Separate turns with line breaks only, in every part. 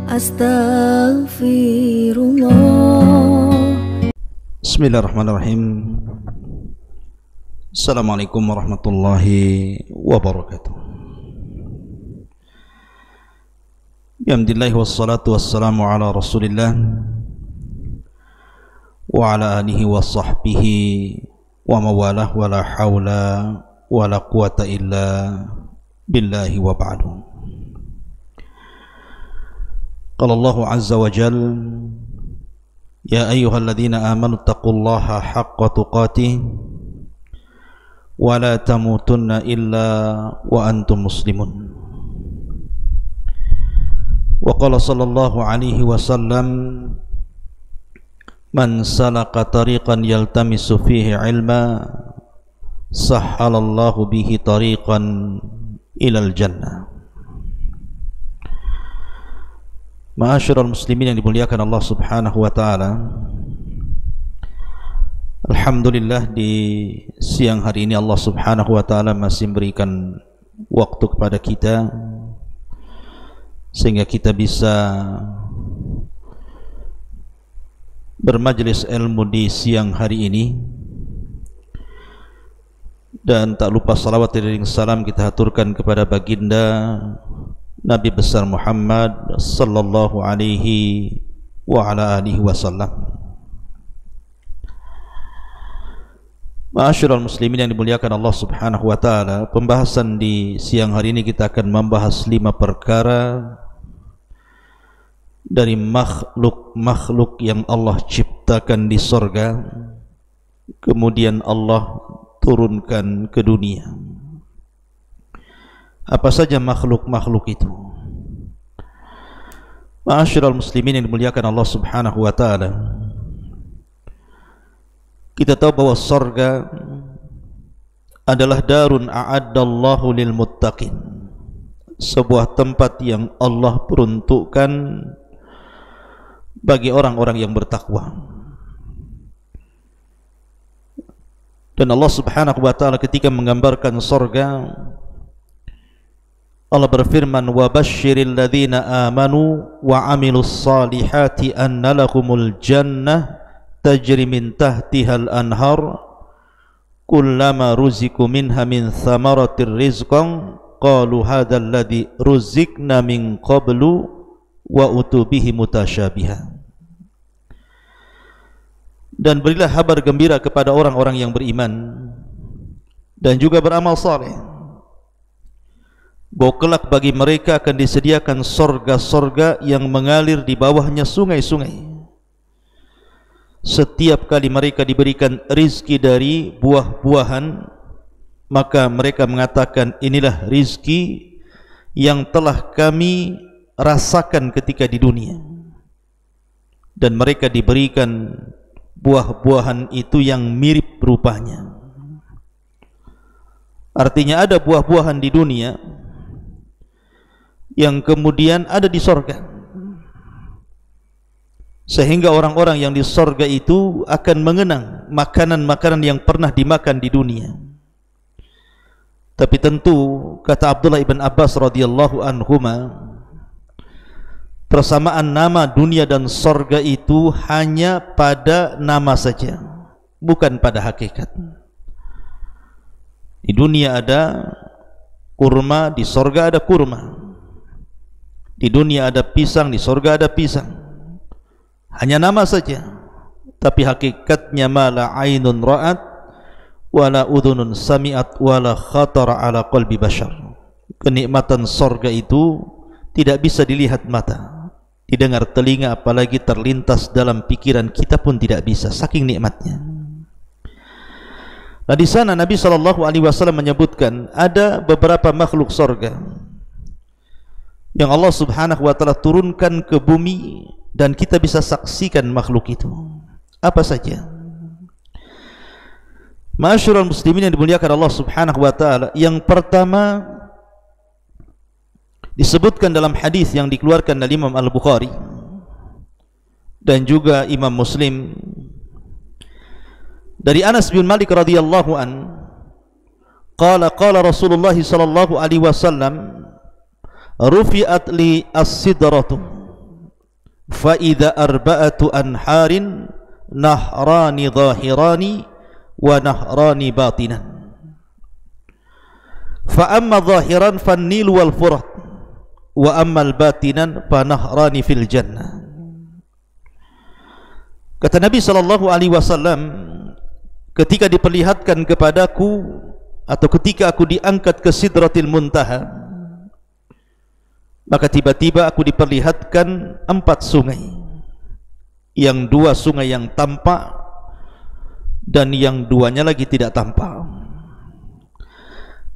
Astaghfirullah.
Bismillahirrahmanirrahim. Assalamualaikum warahmatullahi wabarakatuh. Alhamdulillah wassalatu wassalamu ala Rasulillah wa ala alihi wa sahbihi wa mawalah wa la hawla wa la quwata illa billahi wa ba'du. Qala Allahu azza wa jal, ya ayyuhalladzina amanu taqullaha haqqa tuqatih wa la tamutunna illa wa antum muslimun. Wa qala sallallahu alaihi wasallam, man salaka tariqan yaltamisu fihi ilma sahhalallahu bihi tariqan ilal jannah. Ma'asyiral muslimin yang dimuliakan Allah Subhanahu wa taala. Alhamdulillah, di siang hari ini Allah Subhanahu wa taala masih memberikan waktu kepada kita sehingga kita bisa bermajlis ilmu di siang hari ini. Dan tak lupa salawat dan salam kita haturkan kepada baginda Nabi besar Muhammad sallallahu alaihi wa ala alihi wasallam. Ma'asyiral muslimin yang dimuliakan Allah Subhanahu wa taala, pembahasan di siang hari ini kita akan membahas 5 perkara dari makhluk-makhluk yang Allah ciptakan di sorga, kemudian Allah turunkan ke dunia. Apa saja makhluk-makhluk itu? Ma'asyiral muslimin yang dimuliakan Allah Subhanahu wa taala, kita tahu bahwa surga adalah darun a'addallahu lil muttaqin, sebuah tempat yang Allah peruntukkan bagi orang-orang yang bertakwa. Dan Allah Subhanahu wa taala ketika menggambarkan surga, Allah berfirman, wa basyiril ladzina amanu wa amilus salihati anna lahumul jannah tajri min tahtihal anhar kullama ruziku minha min thamaratir rizqan qalu hadzal ladzi ruzikna min qablu wa utubihi mutasyabiha. Dan berilah kabar gembira kepada orang-orang yang beriman dan juga beramal saleh, bahwa kelak bagi mereka akan disediakan sorga-sorga yang mengalir di bawahnya sungai-sungai. Setiap kali mereka diberikan rizki dari buah-buahan, maka mereka mengatakan, inilah rizki yang telah kami rasakan ketika di dunia. Dan mereka diberikan buah-buahan itu yang mirip rupanya. Artinya ada buah-buahan di dunia yang kemudian ada di sorga, sehingga orang-orang yang di sorga itu akan mengenang makanan-makanan yang pernah dimakan di dunia. Tapi tentu, kata Abdullah ibn Abbas radhiyallahu anhuma, persamaan nama dunia dan sorga itu hanya pada nama saja, bukan pada hakikat. Di dunia ada kurma, di sorga ada kurma. Di dunia ada pisang, di sorga ada pisang. Hanya nama saja, tapi hakikatnya ma la ainun ra'at wa la udhunun sami'at wa la khatara ala qalbi bashar. Kenikmatan sorga itu tidak bisa dilihat mata, didengar telinga, apalagi terlintas dalam pikiran kita pun tidak bisa, saking nikmatnya. Nah, di sana Nabi SAW menyebutkan ada beberapa makhluk sorga yang Allah Subhanahu wa taala turunkan ke bumi dan kita bisa saksikan makhluk itu. Apa saja? Ma'asyiral muslimin yang dimuliakan Allah Subhanahu wa taala, yang pertama disebutkan dalam hadis yang dikeluarkan dari Imam Al-Bukhari dan juga Imam Muslim dari Anas bin Malik radhiyallahu an, qala Rasulullah sallallahu alaihi wasallam, rufi'at li as-sidratu fa idza arba'atu anharin nahrani zahirani wa nahrani batinan. Fa amma zahiran fan nil wal furat wa amma al batinan fa nahrani fil jannah. Kata Nabi sallallahu alaihi wasallam, ketika diperlihatkan kepadaku atau ketika aku diangkat ke Sidratil Muntaha, maka tiba-tiba aku diperlihatkan 4 sungai, yang 2 sungai yang tampak dan yang 2-nya lagi tidak tampak.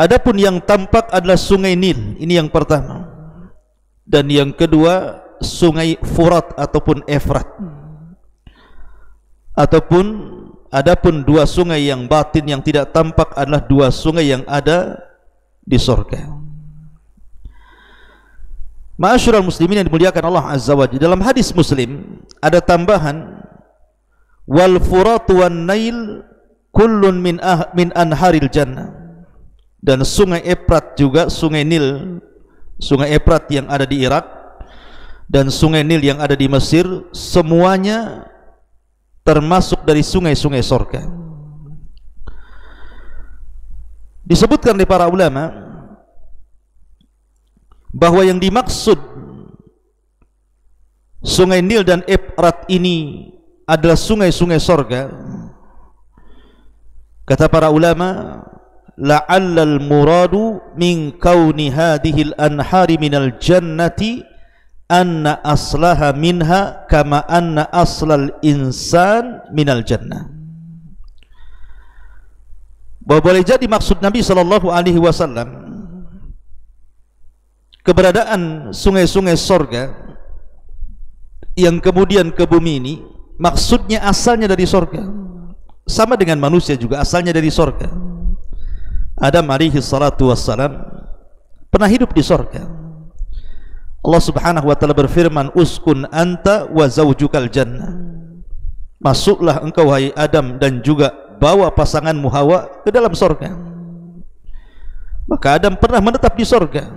Adapun yang tampak adalah sungai Nil, ini yang pertama, dan yang kedua sungai Furat ataupun Efrat. Adapun 2 sungai yang batin yang tidak tampak adalah 2 sungai yang ada di surga. Ma'asyiral muslimin yang dimuliakan Allah Azza wa Jalla, dalam hadis Muslim ada tambahan, wal furat wan nail kullun min anharil jannah. Dan sungai Efrat juga, sungai Nil, sungai Efrat yang ada di Irak dan sungai Nil yang ada di Mesir, semuanya termasuk dari sungai-sungai surga. Disebutkan oleh para ulama bahwa yang dimaksud sungai Nil dan Efrat ini adalah sungai-sungai surga. Kata para ulama, la'allal muradu min kauni hadhil anhari minal jannati anna aslaha minha kama anna aslal insan minal jannah. Bahwa boleh jadi maksud Nabi sallallahu alaihi wasallam keberadaan sungai-sungai surga yang kemudian ke bumi ini, maksudnya asalnya dari surga. Sama dengan manusia juga asalnya dari surga. Adam alaihi salatu wassalam pernah hidup di surga. Allah subhanahu wa ta'ala berfirman, uskun anta wa zawjukal jannah. Masuklah engkau wahai Adam dan juga bawa pasanganmu Hawa ke dalam surga. Maka Adam pernah menetap di surga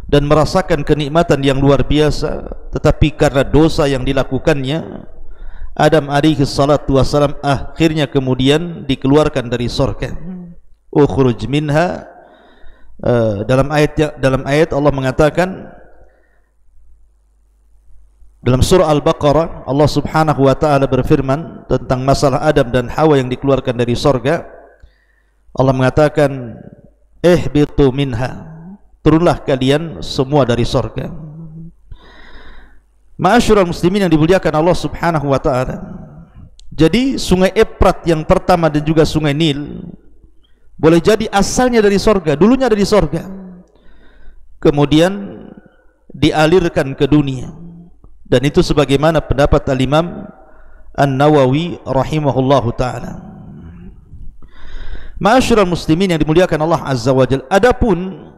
dan merasakan kenikmatan yang luar biasa, tetapi karena dosa yang dilakukannya, Adam alaihi salatu wassalam akhirnya kemudian dikeluarkan dari surga. Ukhruj minha, dalam ayat Allah mengatakan dalam surah Al-Baqarah, Allah subhanahu wa ta'ala berfirman tentang masalah Adam dan Hawa yang dikeluarkan dari surga. Allah mengatakan, ihbitu minha, turunlah kalian semua dari surga. Ma'asyiral muslimin yang dimuliakan Allah subhanahu wa ta'ala, jadi sungai Efrat yang pertama dan juga sungai Nil boleh jadi asalnya dari surga, dulunya dari surga, kemudian dialirkan ke dunia. Dan itu sebagaimana pendapat Al-Imam An-Nawawi rahimahullahu ta'ala. Ma'asyiral muslimin yang dimuliakan Allah Azza wa Jalla, adapun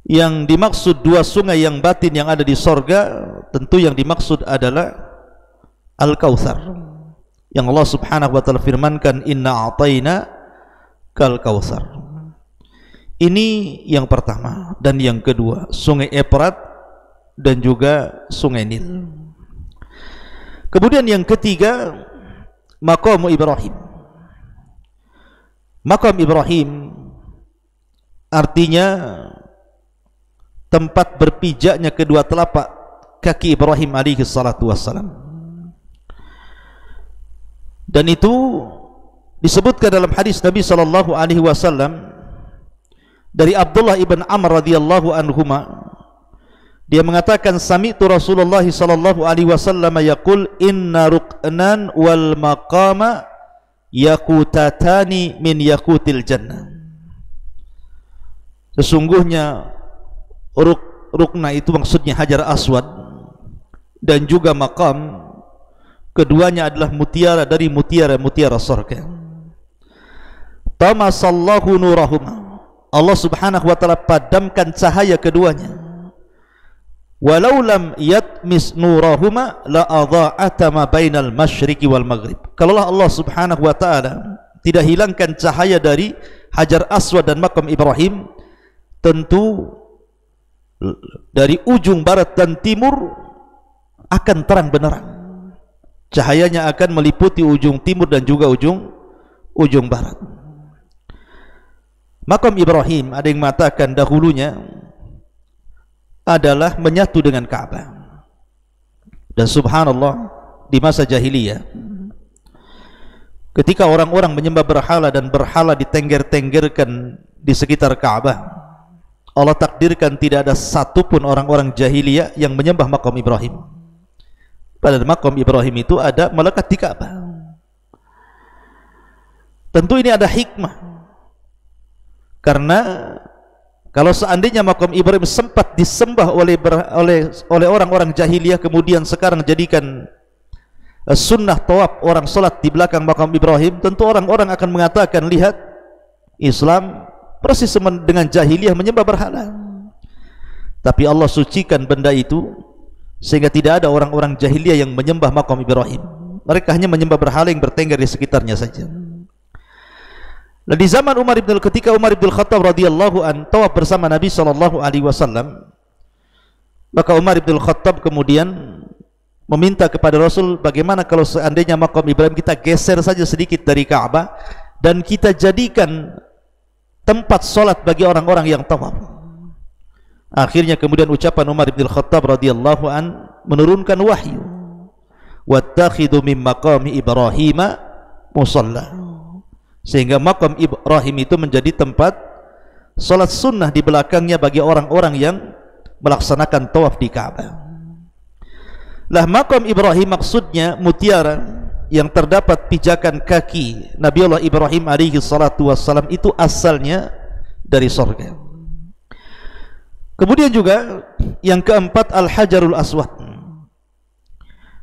yang dimaksud 2 sungai yang batin yang ada di surga, tentu yang dimaksud adalah Al-Kautsar, yang Allah subhanahu wa ta'ala firmankan, inna a'tayna kal kautsar. Ini yang pertama. Dan yang kedua, sungai Efrat dan juga sungai Nil. Kemudian yang ketiga, maqam Ibrahim. Maqam Ibrahim artinya tempat berpijaknya kedua telapak kaki Ibrahim alaihi salatu wassalam. Dan itu disebutkan dalam hadis Nabi sallallahu alaihi wasallam dari Abdullah ibn Amr radhiyallahu anhuma, dia mengatakan, sami'tu Rasulullah sallallahu alaihi wasallam yaqul, inna ruknan wal maqama yaqutatani min yaqutil jannah. Sesungguhnya rukna itu maksudnya Hajar Aswad, dan juga maqam, keduanya adalah mutiara dari mutiara-mutiara surga. Tamasallahu nurahuma, Allah subhanahu wa ta'ala padamkan cahaya keduanya. Walau lam yatmis nurahuma la adha'ata ma bainal masyriqi wal maghrib. Kalaulah Allah subhanahu wa ta'ala tidak hilangkan cahaya dari Hajar Aswad dan makam Ibrahim, tentu dari ujung barat dan timur akan terang benderang. Cahayanya akan meliputi ujung timur dan juga ujung barat. Makam Ibrahim ada yang mengatakan dahulunya adalah menyatu dengan Ka'bah. Dan subhanallah, di masa jahiliyah ketika orang-orang menyembah berhala dan berhala ditengger-tenggerkan di sekitar Ka'bah, Allah takdirkan tidak ada satupun orang-orang jahiliyah yang menyembah makam Ibrahim. Padahal makam Ibrahim itu ada melekat di Ka'bah. Tentu ini ada hikmah, karena kalau seandainya makam Ibrahim sempat disembah oleh orang-orang jahiliyah, kemudian sekarang jadikan sunnah tawaf orang solat di belakang makam Ibrahim, tentu orang-orang akan mengatakan, lihat, Islam persis dengan jahiliyah menyembah berhala. Tapi Allah sucikan benda itu sehingga tidak ada orang-orang jahiliyah yang menyembah makam Ibrahim. Mereka hanya menyembah berhala yang bertengger di sekitarnya saja. Dan di zaman ketika Umar bin Khattab radhiyallahu an tawaf bersama Nabi SAW, maka Umar bin Khattab kemudian meminta kepada Rasul, bagaimana kalau seandainya makam Ibrahim kita geser saja sedikit dari Ka'bah dan kita jadikan tempat solat bagi orang-orang yang tawaf. Akhirnya kemudian ucapan Umar bin Khattab radhiyallahu an menurunkan wahyu, wattakhidhu min maqami Ibrahim musalla, sehingga makam Ibrahim itu menjadi tempat salat sunnah di belakangnya bagi orang-orang yang melaksanakan tawaf di Ka'bah. Lah makam Ibrahim maksudnya mutiara yang terdapat pijakan kaki Nabiullah Ibrahim alaihi salatu wassalam itu asalnya dari surga. Kemudian juga yang keempat, Al-Hajarul Aswad.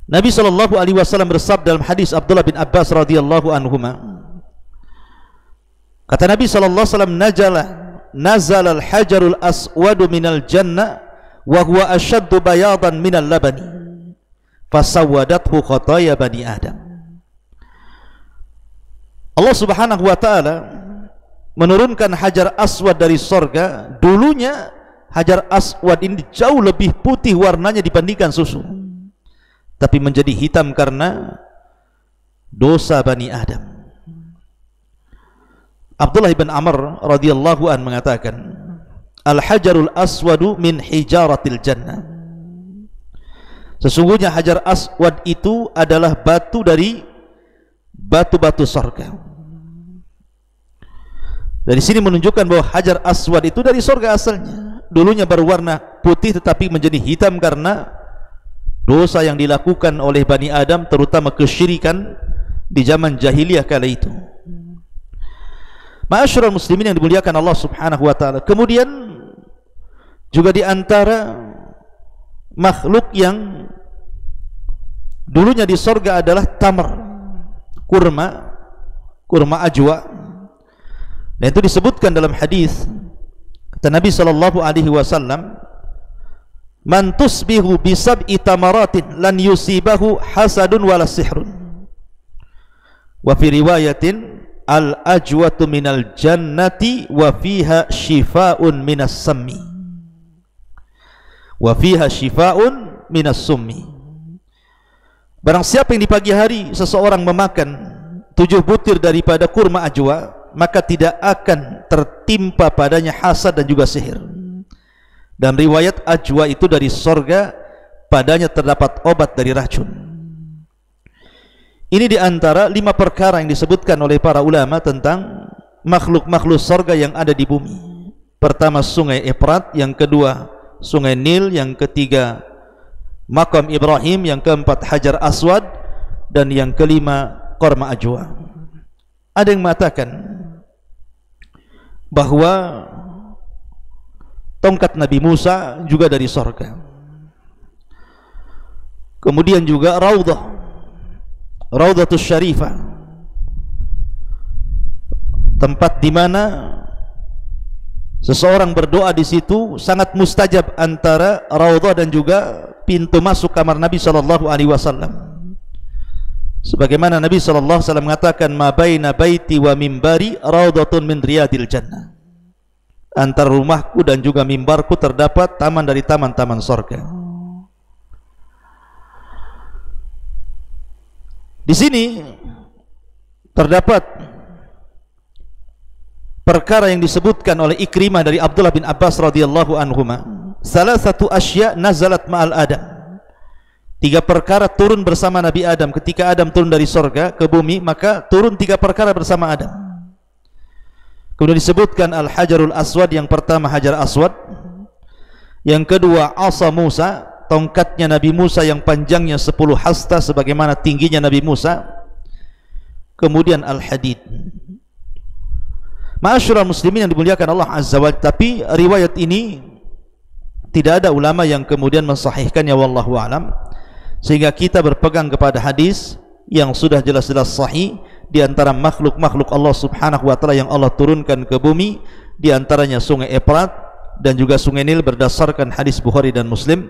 Nabi SAW bersabda dalam hadis Abdullah bin Abbas radhiyallahu anhuma, kata Nabi SAW, nazal al-hajarul aswadu minal jannah wa huwa ashaddu bayadan minal labani fasawadathu khataya bani Adam. Allah Subhanahu wa taala menurunkan hajar aswad dari sorga. Dulunya hajar aswad ini jauh lebih putih warnanya dibandingkan susu, tapi menjadi hitam karena dosa Bani Adam. Abdullah bin Amr radhiyallahu an mengatakan, Al-hajarul aswadu min hijaratil jannah. Sesungguhnya hajar aswad itu adalah batu dari batu-batu surga. Dari sini menunjukkan bahwa hajar aswad itu dari surga asalnya. Dulunya berwarna putih tetapi menjadi hitam karena dosa yang dilakukan oleh Bani Adam, terutama kesyirikan di zaman jahiliyah kala itu. Ma'asyiral muslimin yang dimuliakan Allah Subhanahu wa taala. Kemudian juga di antara makhluk yang dulunya di surga adalah tamar, kurma ajwa. Dan itu disebutkan dalam hadis kata Nabi sallallahu alaihi wasallam, man tusbihu bi sab'i tamaratin lan yusibahu hasadun wala sihrun. Wa fi riwayatin al-ajwatu minal jannati wa fiha shifaa'un minas sammi. Wa fiha shifaa'un minas summi. Barang siapa yang di pagi hari seseorang memakan 7 butir daripada kurma ajwa, maka tidak akan tertimpa padanya hasad dan juga sihir. Dalam riwayat, ajwa itu dari sorga, padanya terdapat obat dari racun. Ini di antara 5 perkara yang disebutkan oleh para ulama tentang makhluk-makhluk sorga yang ada di bumi. Pertama sungai Efrat, yang kedua sungai Nil, yang ketiga makam Ibrahim, yang keempat hajar aswad, dan yang kelima korma ajwa. Ada yang mengatakan bahwa tongkat Nabi Musa juga dari sorga. Kemudian juga Raudhatus Syarifah, tempat di mana seseorang berdoa di situ sangat mustajab, antara raudhah dan juga pintu masuk kamar Nabi sallallahu alaihi wasallam. Sebagaimana Nabi sallallahu alaihi wasallam mengatakan, ma baina baiti wa mimbari raudhatun min riyadil jannah. antara rumahku dan juga mimbarku terdapat taman dari taman-taman surga. Di sini terdapat perkara yang disebutkan oleh Ikrimah dari Abdullah bin Abbas radhiyallahu anhuma. Salah satu asya nazalat ma'al Adam. 3 perkara turun bersama Nabi Adam. Ketika Adam turun dari sorga ke bumi, maka turun 3 perkara bersama Adam. Kemudian disebutkan Al-Hajarul Aswad. Yang pertama Hajar Aswad, yang kedua Asa Musa, tongkatnya Nabi Musa yang panjangnya 10 hasta sebagaimana tingginya Nabi Musa. Kemudian Al-Hadid. Ma'asyiral muslimin yang dimuliakan Allah Azza wa Jalla, tapi riwayat ini tidak ada ulama yang kemudian mensahihkannya wallahu a'lam, sehingga kita berpegang kepada hadis yang sudah jelas-jelas sahih. Di antara makhluk-makhluk Allah Subhanahu wa taala yang Allah turunkan ke bumi, di antaranya Sungai Efrat dan juga Sungai Nil berdasarkan hadis Bukhari dan Muslim.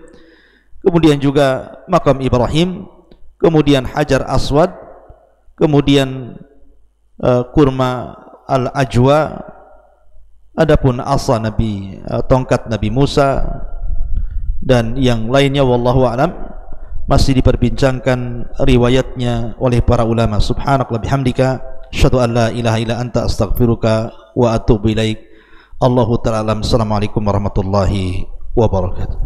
Kemudian juga makam Ibrahim, kemudian Hajar Aswad, kemudian kurma Al-Ajwa, adapun asa Nabi, tongkat Nabi Musa dan yang lainnya wallahu a'lam masih diperbincangkan riwayatnya oleh para ulama. Subhanallah bihamdika asyhadu an la ilaha illa anta astaghfiruka wa atubu ilaik. Allahu ta'ala alam. Assalamualaikum warahmatullahi wabarakatuh.